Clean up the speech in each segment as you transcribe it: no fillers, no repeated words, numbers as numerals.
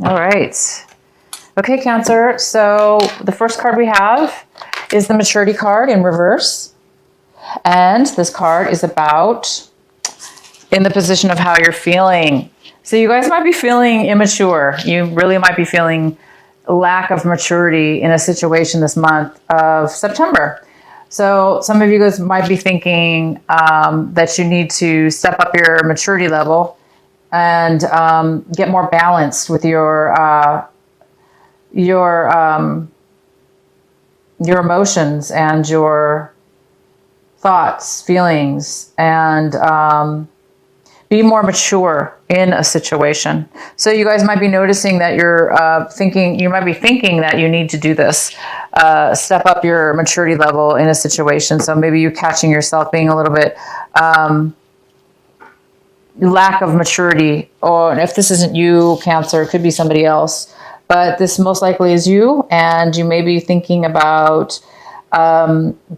All right. Okay, Cancer. So the first card we have is the maturity card in reverse. And this card is about in the position of how you're feeling. So you guys might be feeling immature. You really might be feeling lack of maturity in a situation this month of September. So some of you guys might be thinking that you need to step up your maturity level and get more balanced with your emotions and your thoughts, feelings, and be more mature in a situation. So you guys might be noticing that you're you might be thinking that you need to do this, step up your maturity level in a situation. So maybe you're catching yourself being a little bit lack of maturity, or if this isn't you, Cancer, it could be somebody else, but this most likely is you, and you may be thinking about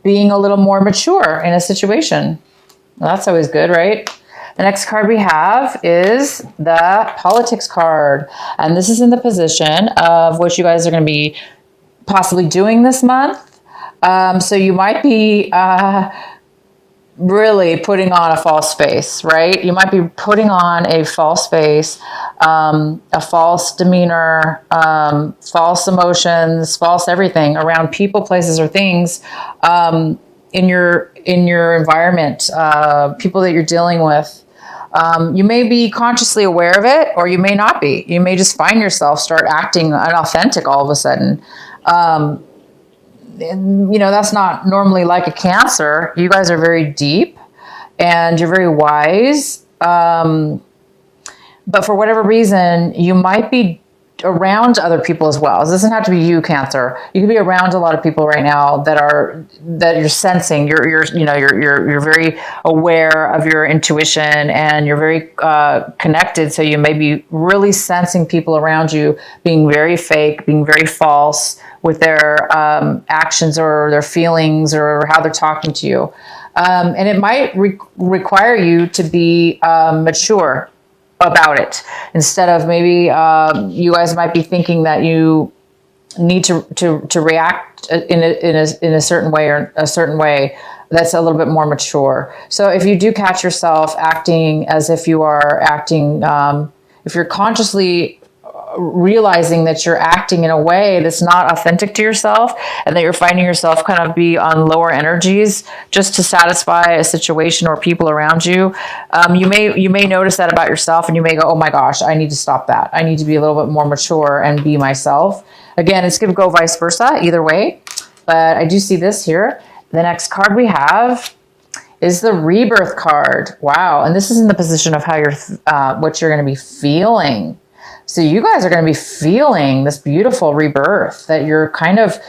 being a little more mature in a situation. Well, that's always good, right? The next card we have is the politics card, and this is in the position of what you guys are going to be possibly doing this month. So you might be really putting on a false face, right? You might be putting on a false face, a false demeanor, false emotions, false everything around people, places, or things in your environment, people that you're dealing with. You may be consciously aware of it, or you may not be. You may just find yourself start acting inauthentic all of a sudden. And, that's not normally like a Cancer. You guys are very deep and you're very wise. But for whatever reason, you might be around other people as well. It doesn't have to be you, Cancer. You can be around a lot of people right now that you're sensing. You're very aware of your intuition, and you're very connected. So you may be really sensing people around you being very fake, being very false with their actions or their feelings or how they're talking to you. And it might require you to be mature about it, instead of maybe you guys might be thinking that you need to react in a certain way, or a certain way that's a little bit more mature. So if you do catch yourself acting as if you are acting, if you're consciously realizing that you're acting in a way that's not authentic to yourself, and that you're finding yourself kind of be on lower energies just to satisfy a situation or people around you, you may notice that about yourself, and you may go, oh my gosh, I need to stop that. I need to be a little bit more mature and be myself. Again, it's going to go vice versa either way, but I do see this here. The next card we have is the rebirth card. Wow. And this is in the position of how what you're going to be feeling. So you guys are going to be feeling this beautiful rebirth, that you're kind of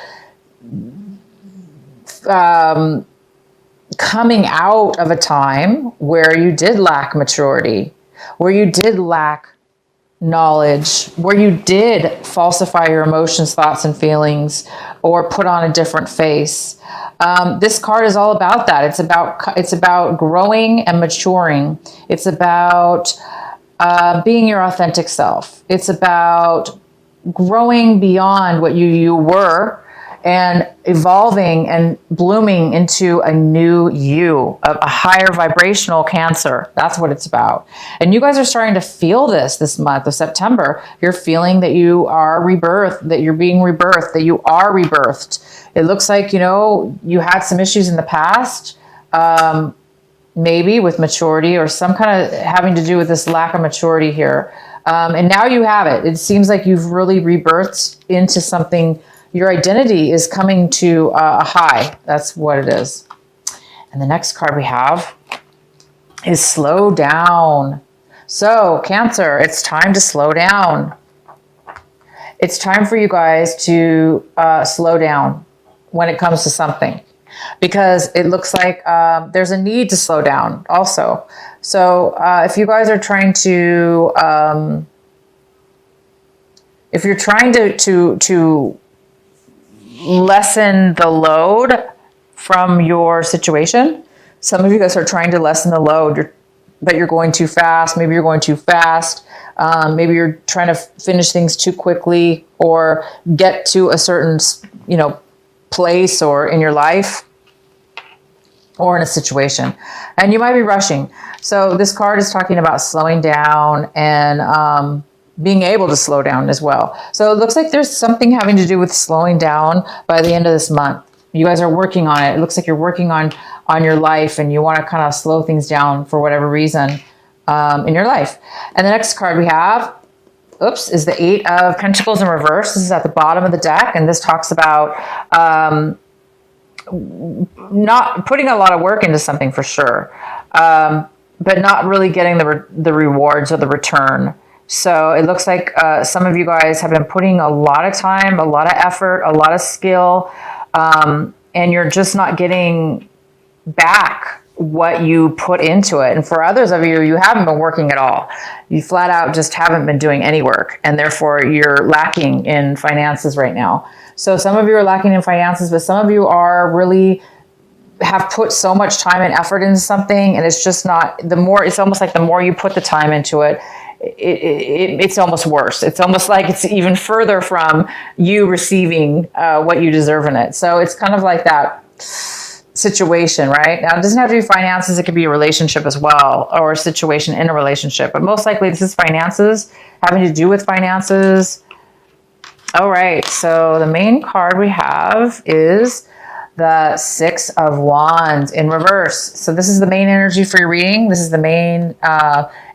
coming out of a time where you did lack maturity, where you did lack knowledge, where you did falsify your emotions, thoughts, and feelings, or put on a different face. This card is all about that. It's about growing and maturing. It's about being your authentic self. It's about growing beyond what you were and evolving and blooming into a new you, a higher vibrational Cancer. That's what it's about. And you guys are starting to feel this month of September. You're feeling that you are rebirthed, that you're being rebirthed, that you are rebirthed. It looks like, you had some issues in the past, maybe with maturity, or some kind of having to do with this lack of maturity here. And now you have it. It seems like you've really rebirthed into something. Your identity is coming to a high. That's what it is. And the next card we have is slow down. So Cancer, it's time to slow down. It's time for you guys to slow down when it comes to something, because it looks like there's a need to slow down also. So if you guys are trying to, if you're trying to lessen the load from your situation, some of you guys are trying to lessen the load, but you're going too fast. Maybe you're going too fast. Maybe you're trying to finish things too quickly or get to a certain, place or in your life or in a situation, and you might be rushing. So this card is talking about slowing down and being able to slow down as well. So it looks like there's something having to do with slowing down by the end of this month. You guys are working on it. It looks like you're working on your life, and you want to kind of slow things down for whatever reason in your life. And the next card we have, is the Eight of Pentacles in reverse. This is at the bottom of the deck, and this talks about not putting a lot of work into something for sure, but not really getting the rewards or the return. So it looks like some of you guys have been putting a lot of time, a lot of effort, a lot of skill, and you're just not getting back what you put into it. And for others of you, you haven't been working at all. You flat out just haven't been doing any work, and therefore you're lacking in finances right now. So some of you are lacking in finances, but some of you are really have put so much time and effort into something, and it's just not, it's almost like the more you put the time into it, it's almost worse. It's almost like it's even further from you receiving what you deserve in it. So it's kind of like that situation, right? Now, it doesn't have to be finances. It could be a relationship as well, or a situation in a relationship. But most likely this is finances, having to do with finances. All right. So the main card we have is the Six of Wands in reverse. So this is the main energy for your reading. This is the main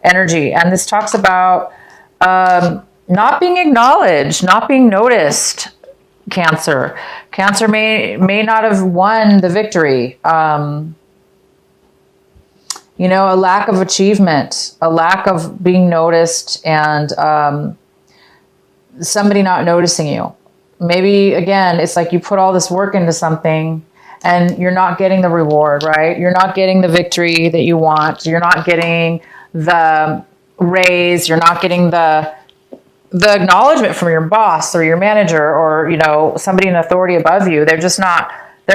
energy. And this talks about not being acknowledged, not being noticed. Cancer may not have won the victory. A lack of achievement, a lack of being noticed, and somebody not noticing you. Maybe, again, it's like you put all this work into something and you're not getting the reward, right? You're not getting the victory that you want. You're not getting the raise. You're not getting the acknowledgement from your boss or your manager or, somebody in authority above you. They're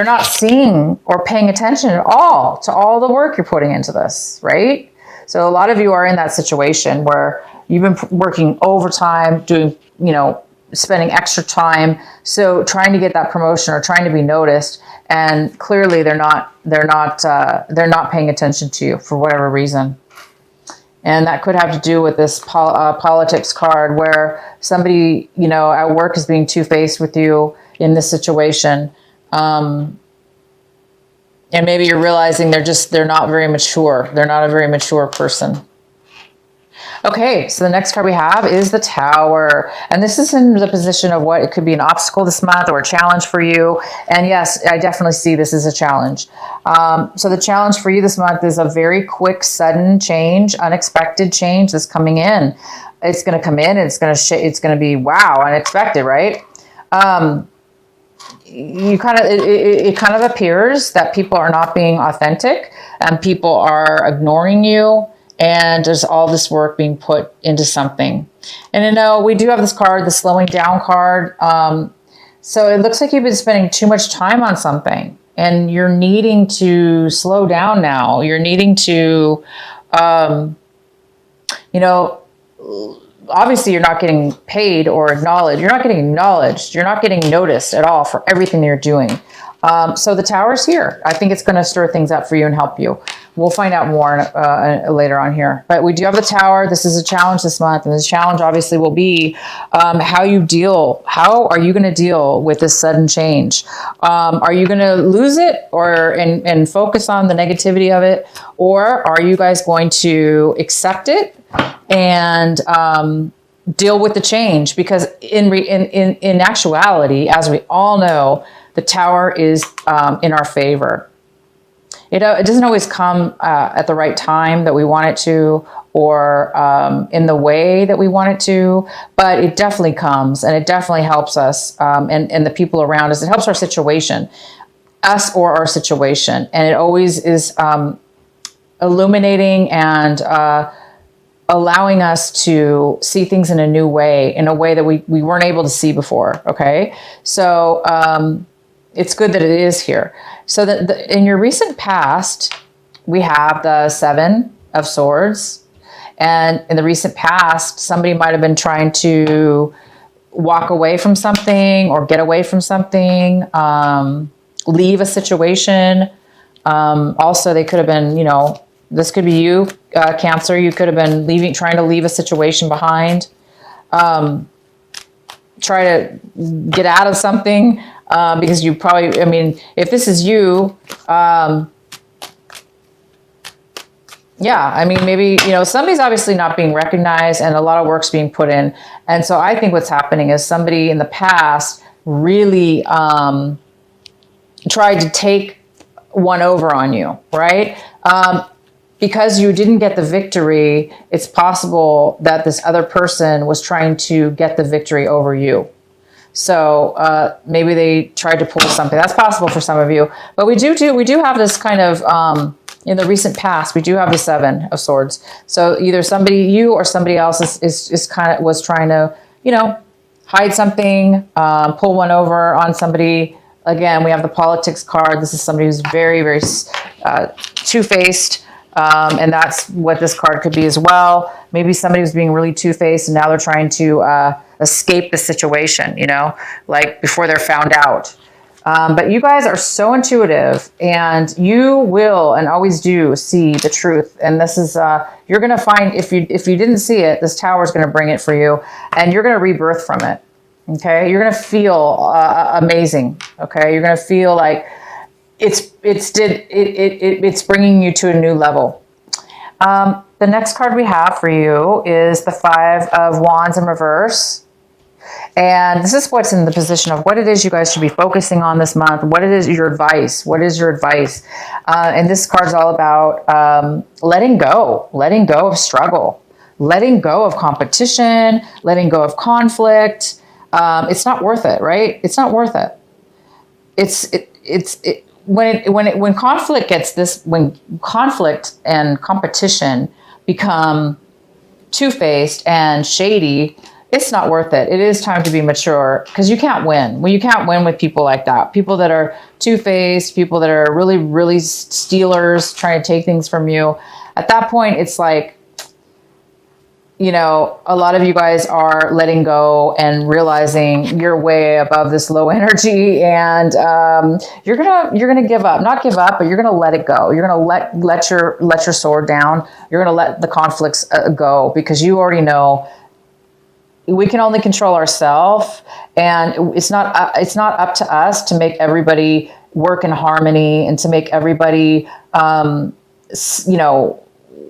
not seeing or paying attention at all to all the work you're putting into this, right? So a lot of you are in that situation where you've been working overtime, doing, spending extra time. So trying to get that promotion or trying to be noticed. And clearly they're not paying attention to you for whatever reason. And that could have to do with this politics card where somebody, at work is being two-faced with you in this situation. And maybe you're realizing they're not very mature. They're not a very mature person. Okay, so the next card we have is the Tower. And this is in the position of what it could be an obstacle this month or a challenge for you. And yes, I definitely see this as a challenge. So the challenge for you this month is a very quick, sudden change, unexpected change that's coming in. It's going to come in and it's going to be, wow, unexpected, right? It kind of appears that people are not being authentic and people are ignoring you. And there's all this work being put into something. And we do have this card, the slowing down card. So it looks like you've been spending too much time on something and you're needing to slow down now. You're needing to, obviously you're not getting paid or acknowledged. You're not getting acknowledged. You're not getting noticed at all for everything you're doing. So the Tower's here. I think it's going to stir things up for you and help you. We'll find out more later on here. But we do have the Tower. This is a challenge this month. And the challenge obviously will be how you deal. How are you going to deal with this sudden change? Are you going to lose it and focus on the negativity of it? Or are you guys going to accept it and deal with the change? Because in actuality, as we all know, the Tower is in our favor. It doesn't always come at the right time that we want it to, or in the way that we want it to, but it definitely comes and it definitely helps us and the people around us. It helps our situation, us or our situation. And it always is illuminating and allowing us to see things in a new way, in a way that we weren't able to see before. Okay. So, it's good that it is here. So that in your recent past, we have the Seven of Swords, And in the recent past, somebody might have been trying to walk away from something or get away from something, leave a situation. Also, they could have been, you know, this could be you, Cancer. You could have been trying to leave a situation behind. Try to get out of something because you probably, I mean, if this is you, yeah, I mean, maybe, you know, somebody's obviously not being recognized and a lot of work's being put in. And so I think what's happening is somebody in the past really tried to take one over on you, right? Because you didn't get the victory, it's possible that this other person was trying to get the victory over you. So maybe they tried to pull something. That's possible for some of you. But we do have this kind of, in the recent past, we do have the 7 of Swords. So either somebody, you or somebody else is kind of was trying to, you know, hide something, pull one over on somebody. Again, we have the politics card. This is somebody who's very, very two-faced. And that's what this card could be as well. Maybe somebody was being really two-faced and now they're trying to escape the situation, you know, like before they're found out. But you guys are so intuitive and you will and always do see the truth. And this is, you're going to find, if you didn't see it, this tower is going to bring it for you and you're going to rebirth from it. Okay. You're going to feel amazing. Okay. You're going to feel like it's bringing you to a new level. The next card we have for you is the 5 of Wands in reverse. And this is what's in the position of what it is you guys should be focusing on this month. What it is your advice. What is your advice? And this card's all about letting go of struggle, letting go of competition, letting go of conflict. It's not worth it, right? It's not worth it. When conflict and competition become two-faced and shady, it's not worth it. It is time to be mature because you can't win. Well, you can't win with people like that. People that are two-faced, people that are really, really stealers, trying to take things from you. At that point, it's like, you know, a lot of you guys are letting go and realizing you're way above this low energy, and you're gonna give up. Not give up, but you're gonna let it go. You're gonna let your sword down. You're gonna let the conflicts go because you already know we can only control ourselves, and it's not up to us to make everybody work in harmony and to make everybody, you know,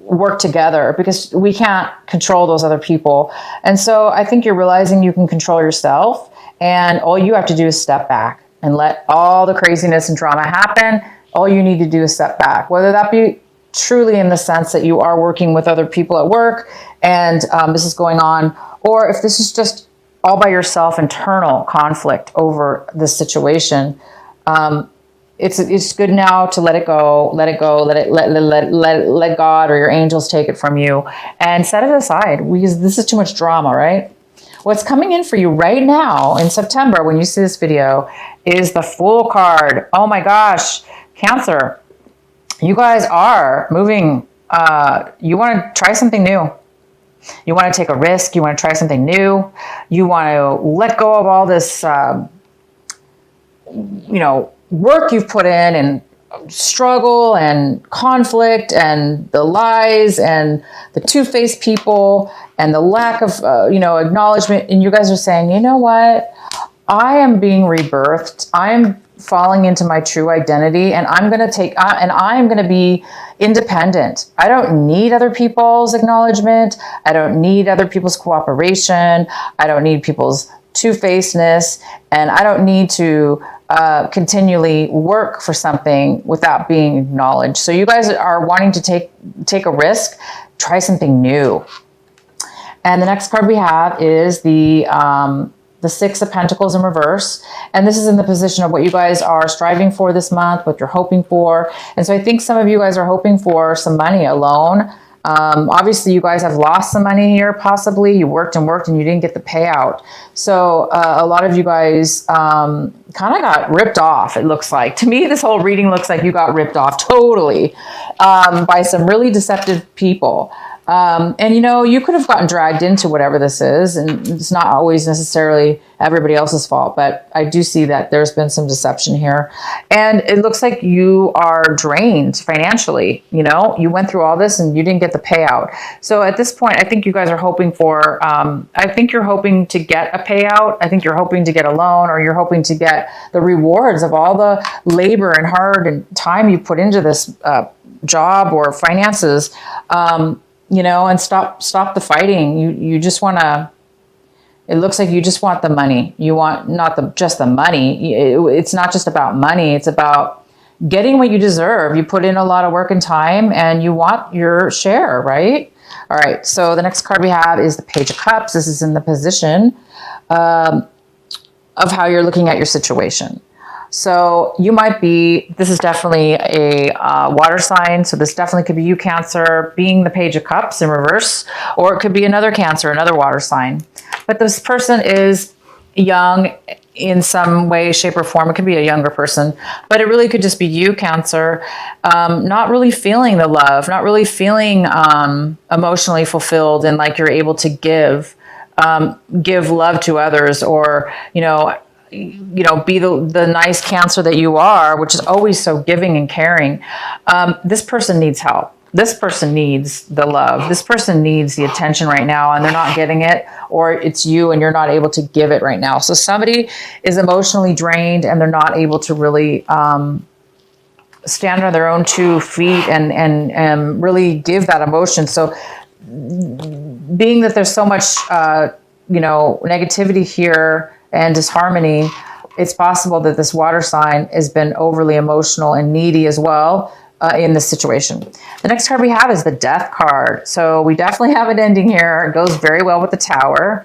work together because we can't control those other people. And so I think you're realizing you can control yourself, and all you have to do is step back and let all the craziness and drama happen. All you need to do is step back, whether that be truly in the sense that you are working with other people at work and this is going on, or if this is just all by yourself, internal conflict over this situation. It's good now to let God or your angels take it from you and set it aside because this is too much drama, right? What's coming in for you right now in September when you see this video is the Fool card. Oh my gosh, Cancer, you guys are moving. You want to try something new. You want to take a risk. You want to try something new. You want to let go of all this, you know, work you've put in and struggle and conflict and the lies and the two-faced people and the lack of, you know, acknowledgement. And you guys are saying, you know what? I am being rebirthed. I am falling into my true identity, and I'm going to be independent. I don't need other people's acknowledgement. I don't need other people's cooperation. I don't need people's two-facedness, and I don't need to continually work for something without being acknowledged. So you guys are wanting to take a risk, try something new. And the next card we have is the 6 of Pentacles in reverse. And this is in the position of what you guys are striving for this month, what you're hoping for. And so I think some of you guys are hoping for some money, a loan. Obviously you guys have lost some money here, possibly. You worked and you didn't get the payout. So a lot of you guys kind of got ripped off, it looks like. To me, this whole reading looks like you got ripped off totally by some really deceptive people. And, you know, you could have gotten dragged into whatever this is, and it's not always necessarily everybody else's fault, but I do see that there's been some deception here. And it looks like you are drained financially. You know, you went through all this and you didn't get the payout. So at this point, I think you guys are hoping for, I think you're hoping to get a payout. I think you're hoping to get a loan, or you're hoping to get the rewards of all the labor and hard and time you put into this job or finances. You know, and stop the fighting. You just want to, it looks like you just want the money. You want not just the money. It's not just about money. It's about getting what you deserve. You put in a lot of work and time, and you want your share, right? All right. So the next card we have is the Page of Cups. This is in the position of how you're looking at your situation. So you might be, this is definitely a water sign. So this definitely could be you, Cancer, being the Page of Cups in reverse, or it could be another Cancer, another water sign. But this person is young in some way, shape, or form. It could be a younger person, but it really could just be you, Cancer, not really feeling the love, not really feeling emotionally fulfilled, and like you're able to give love to others, or, you know, be the nice Cancer that you are, which is always so giving and caring. This person needs help. This person needs the love. This person needs the attention right now, and they're not getting it, or it's you and you're not able to give it right now. So somebody is emotionally drained and they're not able to really stand on their own 2 feet and really give that emotion. So being that there's so much, negativity here and disharmony, it's possible that this water sign has been overly emotional and needy as well in this situation. The next card we have is the Death card. So we definitely have an ending here. It goes very well with the Tower.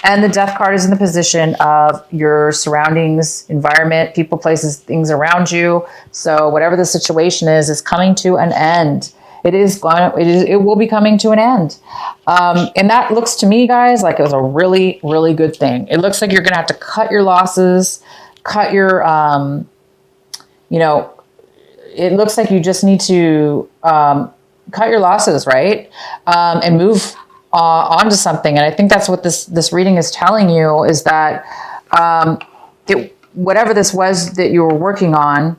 And the Death card is in the position of your surroundings, environment, people, places, things around you. So whatever the situation is coming to an end. It will be coming to an end. And that looks to me, guys, like it was a really, really good thing. It looks like you're going to have to cut your losses, cut your, it looks like you just need to cut your losses, right? And move on to something. And I think that's what this reading is telling you, is that whatever this was that you were working on,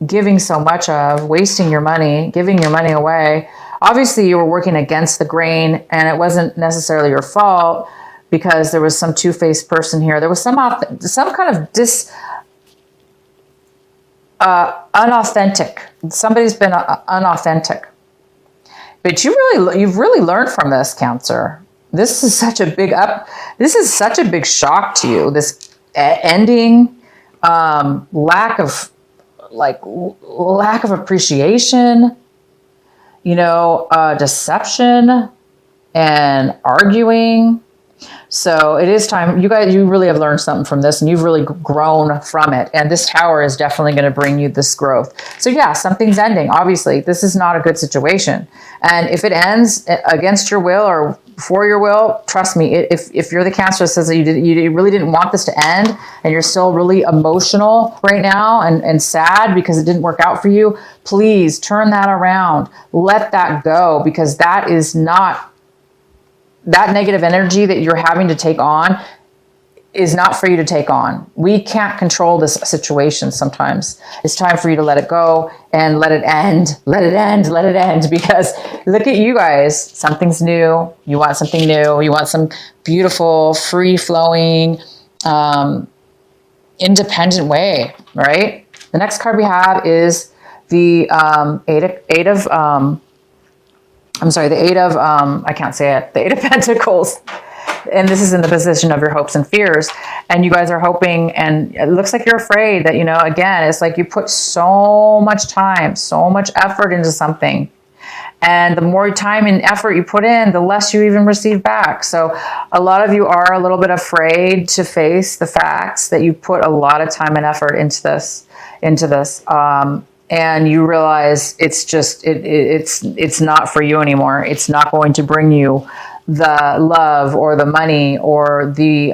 giving so much of, wasting your money, giving your money away. Obviously, you were working against the grain, and it wasn't necessarily your fault, because there was some two-faced person here. There was some kind of unauthentic. Somebody's been unauthentic. But you've really learned from this, Cancer. This is such a big shock to you. This ending, lack of appreciation, deception and arguing. So it is time. You really have learned something from this, and you've really grown from it. And this Tower is definitely going to bring you this growth. So yeah, something's ending. Obviously, this is not a good situation. And if it ends against your will or for your will, trust me, if you're the Cancer that says that you really didn't want this to end, and you're still really emotional right now and sad because it didn't work out for you, please turn that around. Let that go, because that is not, that negative energy that you're having to take on is not for you to take on. We can't control this situation sometimes. It's time for you to let it go and let it end. Let it end. Let it end. Because look at you guys. Something's new. You want something new. You want some beautiful, free-flowing, independent way, right? The next card we have is the the Eight of Pentacles. And this is in the position of your hopes and fears. And you guys are hoping, and it looks like you're afraid that, again, it's like you put so much time, so much effort into something. And the more time and effort you put in, the less you even receive back. So a lot of you are a little bit afraid to face the facts that you put a lot of time and effort into this. And you realize it's just, it's not for you anymore. It's not going to bring you the love or the money or the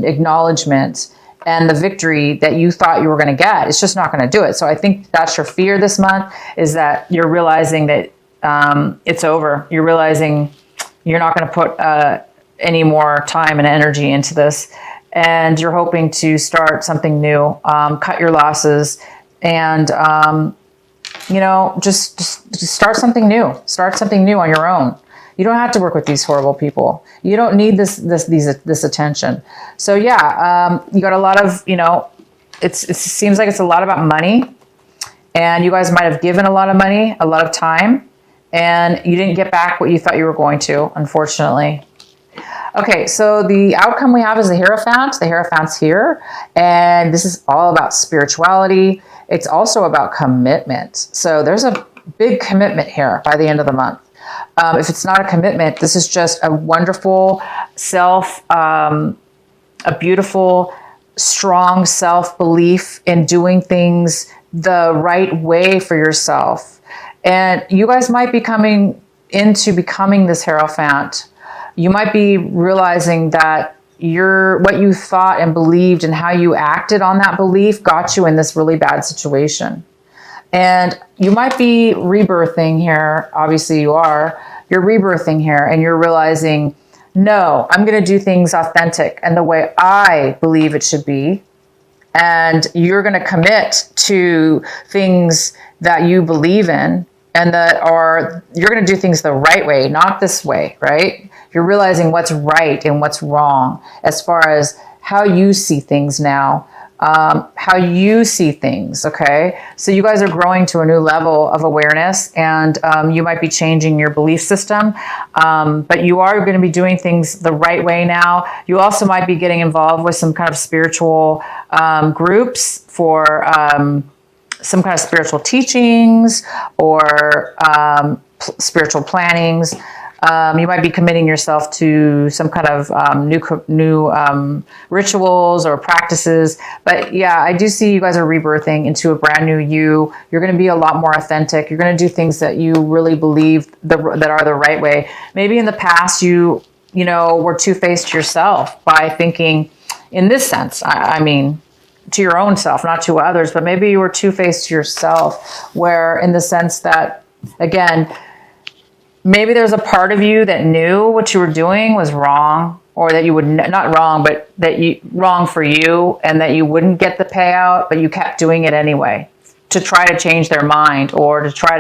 acknowledgement and the victory that you thought you were going to get. It's just not going to do it. So I think that's your fear this month, is that you're realizing that it's over. You're realizing you're not going to put any more time and energy into this. And you're hoping to start something new, cut your losses, and, just start something new. Start something new on your own. You don't have to work with these horrible people. You don't need this attention. So yeah, you got a lot of, it seems like it's a lot about money, and you guys might have given a lot of money, a lot of time, and you didn't get back what you thought you were going to, unfortunately. Okay, so the outcome we have is the Hierophant. The Hierophant's here, and this is all about spirituality. It's also about commitment. So there's a big commitment here by the end of the month. If it's not a commitment, this is just a wonderful a beautiful, strong self-belief in doing things the right way for yourself. And you guys might be coming into becoming this Hierophant. You might be realizing that what you thought and believed and how you acted on that belief got you in this really bad situation. And you might be rebirthing here. Obviously you are. You're rebirthing here, and you're realizing, no, I'm going to do things authentic and the way I believe it should be. And you're going to commit to things that you believe in, and you're going to do things the right way, not this way, right? You're realizing what's right and what's wrong as far as how you see things now, how you see things, okay? So you guys are growing to a new level of awareness, and you might be changing your belief system, but you are going to be doing things the right way now. You also might be getting involved with some kind of spiritual groups for some kind of spiritual teachings or spiritual plannings. You might be committing yourself to some kind of new rituals or practices. But yeah, I do see you guys are rebirthing into a brand new you. You're going to be a lot more authentic. You're going to do things that you really believe that are the right way. Maybe in the past you were two-faced to yourself by thinking, in this sense, I mean, to your own self, not to others, but maybe you were two-faced to yourself, where in the sense that, again, maybe there's a part of you that knew what you were doing was wrong, or that you would not wrong, but wrong for you, and that you wouldn't get the payout, but you kept doing it anyway to try to change their mind, or to try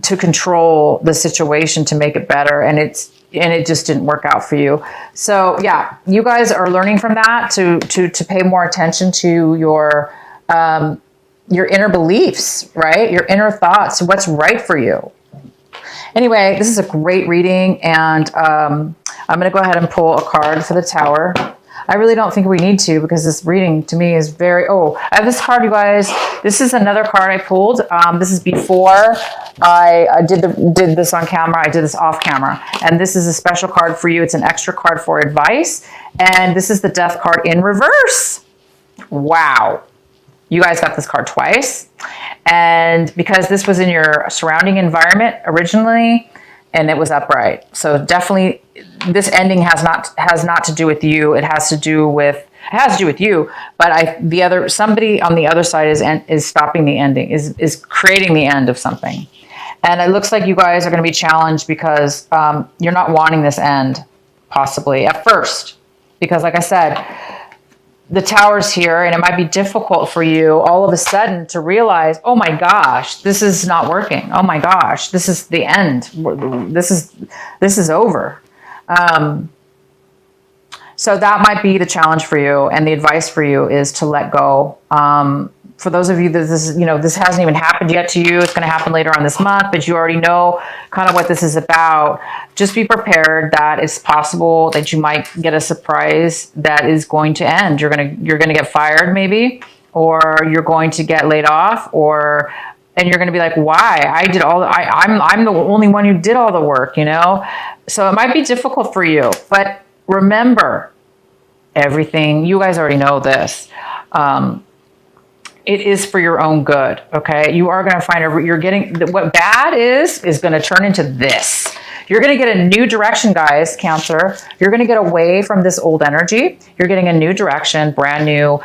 to control the situation to make it better. And it just didn't work out for you. So yeah, you guys are learning from that to pay more attention to your inner beliefs, right? Your inner thoughts, what's right for you. Anyway, this is a great reading, and I'm going to go ahead and pull a card for the Tower. I really don't think we need to, because this reading to me is very... Oh, I have this card, you guys. This is another card I pulled. This is before I did this on camera. I did this off camera. And this is a special card for you. It's an extra card for advice. And this is the Death card in reverse. Wow. You guys got this card twice. And because this was in your surrounding environment originally, and it was upright. So definitely this ending has not to do with you. It has to do with you, but somebody on the other side is stopping the ending, is creating the end of something. And it looks like you guys are going to be challenged because you're not wanting this end, possibly at first, because like I said, the Tower's here, and it might be difficult for you all of a sudden to realize, oh my gosh, this is not working. Oh my gosh, this is the end. This is over. So that might be the challenge for you, and the advice for you is to let go. For those of you that this hasn't even happened yet to you, it's going to happen later on this month, but you already know kind of what this is about. Just be prepared that it's possible that you might get a surprise that is going to end. You're going to get fired maybe, or you're going to get laid off, and you're going to be like, why? I'm the only one who did all the work, So it might be difficult for you, but remember everything. You guys already know this. It is for your own good, okay? You are going to find what bad is going to turn into this. You're going to get a new direction, guys, Cancer. You're going to get away from this old energy. You're getting a new direction, brand new,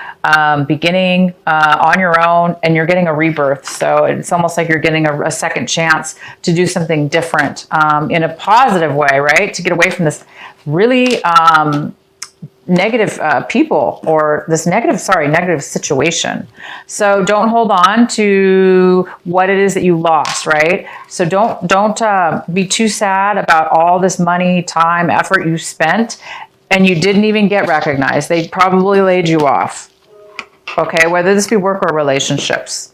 beginning on your own, and you're getting a rebirth. So it's almost like you're getting a second chance to do something different in a positive way, right? To get away from this really negative people or this negative situation. So don't hold on to what it is that you lost, right? So don't be too sad about all this money, time, effort you spent and you didn't even get recognized. They probably laid you off. Okay, whether this be work or relationships,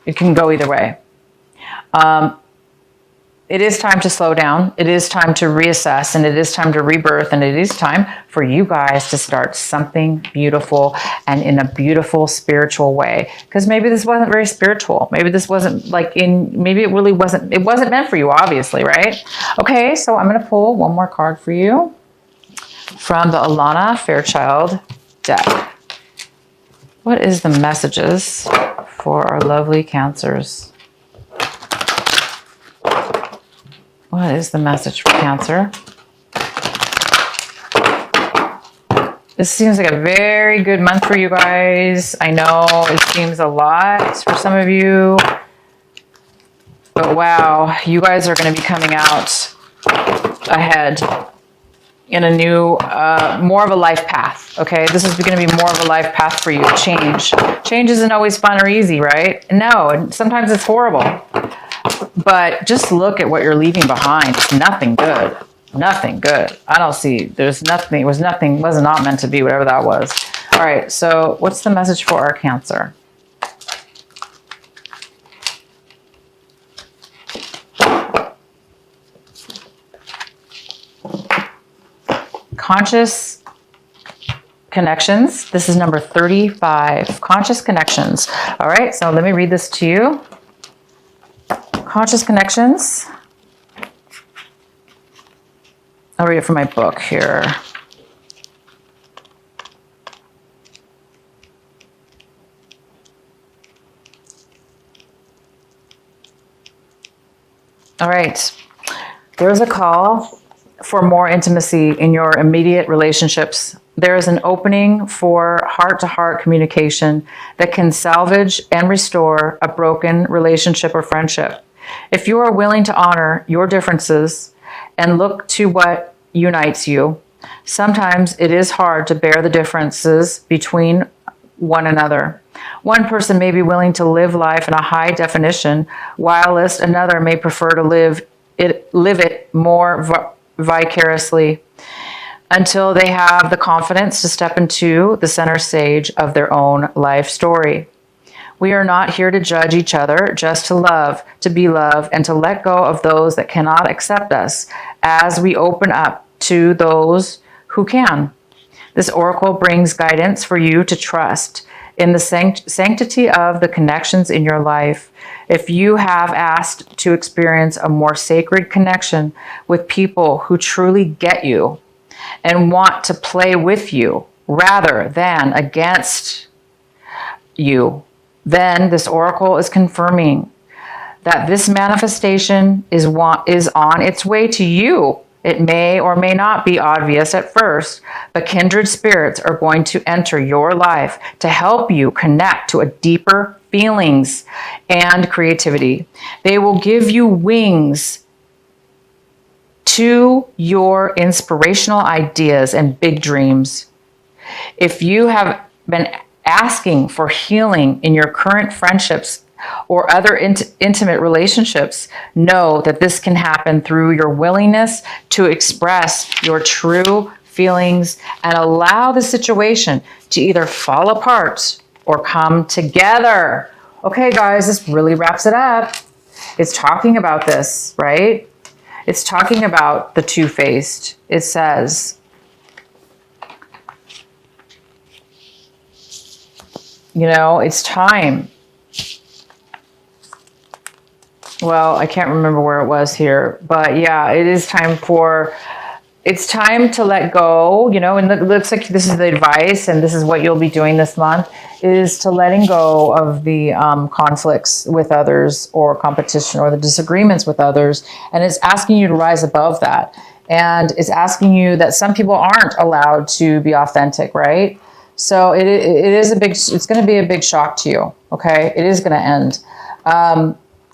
it can go either way. It is time to slow down. It is time to reassess, and it is time to rebirth, and it is time for you guys to start something beautiful and in a beautiful spiritual way. Because maybe this wasn't very spiritual. Maybe this wasn't maybe it really wasn't, it wasn't meant for you, obviously, right? Okay, so I'm going to pull one more card for you from the Alana Fairchild deck. What is the messages for our lovely Cancers? What is the message for Cancer? This seems like a very good month for you guys. I know it seems a lot for some of you, but wow, you guys are going to be coming out ahead in a new, more of a life path, okay? This is going to be more of a life path for you. Change. Change isn't always fun or easy, right? No, and sometimes it's horrible. But just look at what you're leaving behind. It's nothing good. Nothing good. I don't see. There's nothing. It was nothing. Was not meant to be. Whatever that was. All right. So what's the message for our Cancer? Conscious connections. This is number 35. Conscious connections. All right. So let me read this to you. Conscious connections. I'll read it from my book here. All right. There's a call for more intimacy in your immediate relationships. There is an opening for heart-to-heart communication that can salvage and restore a broken relationship or friendship. If you are willing to honor your differences and look to what unites you, sometimes it is hard to bear the differences between one another. One person may be willing to live life in a high definition, whilst another may prefer to live it more vicariously until they have the confidence to step into the center stage of their own life story. We are not here to judge each other, just to love, to be loved, and to let go of those that cannot accept us as we open up to those who can. This oracle brings guidance for you to trust in the sanctity of the connections in your life. If you have asked to experience a more sacred connection with people who truly get you and want to play with you rather than against you, then this oracle is confirming that this manifestation is on its way to you. It may or may not be obvious at first, but kindred spirits are going to enter your life to help you connect to a deeper feelings and creativity. They will give you wings to your inspirational ideas and big dreams. If you have been asking for healing in your current friendships or other intimate relationships, know that this can happen through your willingness to express your true feelings and allow the situation to either fall apart or come together. Okay, guys, this really wraps it up. It's talking about this, right? It's talking about the two-faced. It says, you know, it's time. Well, I can't remember where it was here, but yeah, it is time for it's time to let go, you know, and it looks like this is the advice and this is what you'll be doing this month, is to letting go of the conflicts with others or competition or the disagreements with others. And it's asking you to rise above that. And it's asking you that some people aren't allowed to be authentic, right? So it is it's going to be a big shock to you. Okay. It is going to end.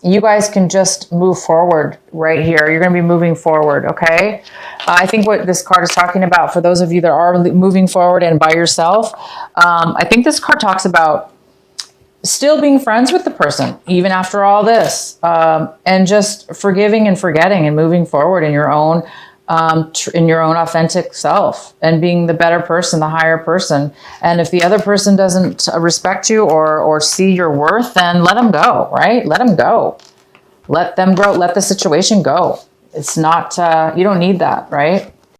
You guys can just move forward right here. You're going to be moving forward, okay? I think what this card is talking about, for those of you that are moving forward and by yourself, I think this card talks about still being friends with the person, even after all this, and just forgiving and forgetting and moving forward in your own authentic self and being the better person, the higher person. And if the other person doesn't respect you or see your worth, then let them go, right? Let them go. Let them grow. Let the situation go. It's not, you don't need that, right?